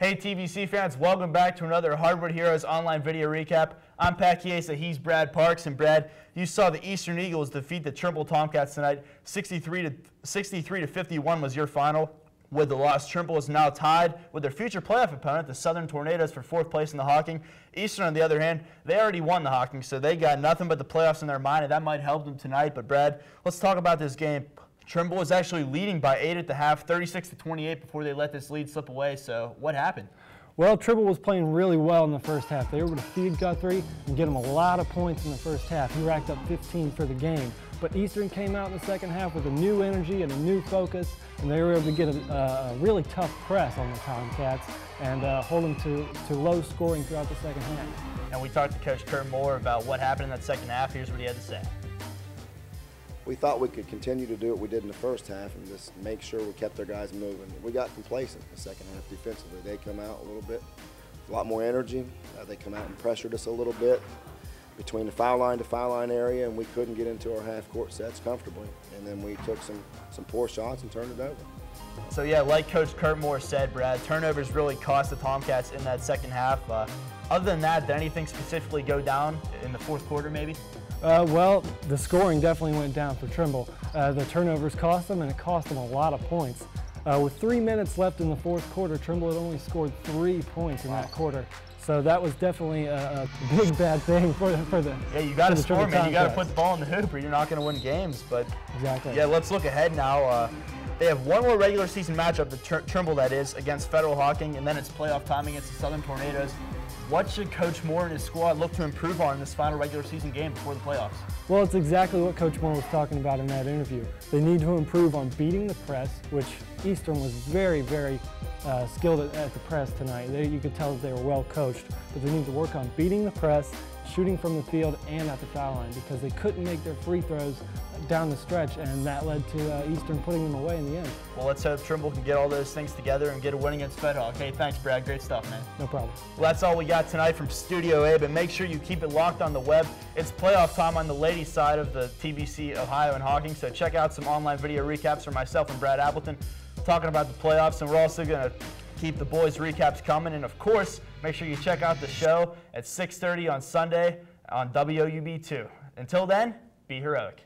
Hey TVC fans, welcome back to another Hardwood Heroes online video recap. I'm Pat Chiesa, he's Brad Parks, and Brad, you saw the Eastern Eagles defeat the Trimble Tomcats tonight. 63 to 51 was your final. With the loss, Trimble is now tied with their future playoff opponent, the Southern Tornadoes, for 4th place in the Hocking. Eastern, on the other hand, they already won the Hocking, so they got nothing but the playoffs in their mind, and that might help them tonight. But Brad, let's talk about this game. Trimble was actually leading by 8 at the half, 36 to 28 before they let this lead slip away. So what happened? Well, Trimble was playing really well in the first half. They were able to feed Guthrie and get him a lot of points in the first half. He racked up 15 for the game. But Eastern came out in the second half with a new energy and a new focus, and they were able to get a really tough press on the Tomcats and hold them to low scoring throughout the second half. And we talked to Coach Kurt Moore about what happened in that second half. Here's what he had to say. We thought we could continue to do what we did in the first half and just make sure we kept our guys moving. We got complacent in the second half defensively. They come out a little bit, a lot more energy. They come out and pressured us a little bit between the foul line to foul line area, and we couldn't get into our half-court sets comfortably. And then we took some poor shots and turned it over. So yeah, like Coach Kurt Moore said, Brad, turnovers really cost the Tomcats in that second half. Other than that, did anything specifically go down in the fourth quarter maybe? Well, the scoring definitely went down for Trimble. The turnovers cost them, and it cost them a lot of points. With 3 minutes left in the fourth quarter, Trimble had only scored 3 points in that quarter. So that was definitely a big bad thing for the Yeah, you got to score, man. You got to Tomcats. put the ball in the hoop, or you're not going to win games. But Exactly. yeah, let's look ahead now. They have one more regular season matchup, the Trimble that is, against Federal Hocking, and then it's playoff time against the Southern Tornadoes. What should Coach Moore and his squad look to improve on in this final regular season game before the playoffs? Well, it's exactly what Coach Moore was talking about in that interview. They need to improve on beating the press, which Eastern was very, very skilled at the press tonight. You could tell that they were well coached, but they need to work on beating the press, shooting from the field, and at the foul line, because they couldn't make their free throws down the stretch, and that led to Eastern putting them away in the end. Well, let's hope Trimble can get all those things together and get a win against Fed Hawk. Hey, thanks, Brad. Great stuff, man. No problem. Well, that's all we got tonight from Studio A, but make sure you keep it locked on the web. It's playoff time on the ladies' side of the TVC Ohio and Hocking, so check out some online video recaps from myself and Brad Appleton talking about the playoffs, and we're also going to keep the boys' recaps coming. And, of course, make sure you check out the show at 6:30 on Sunday on WOUB2. Until then, be heroic.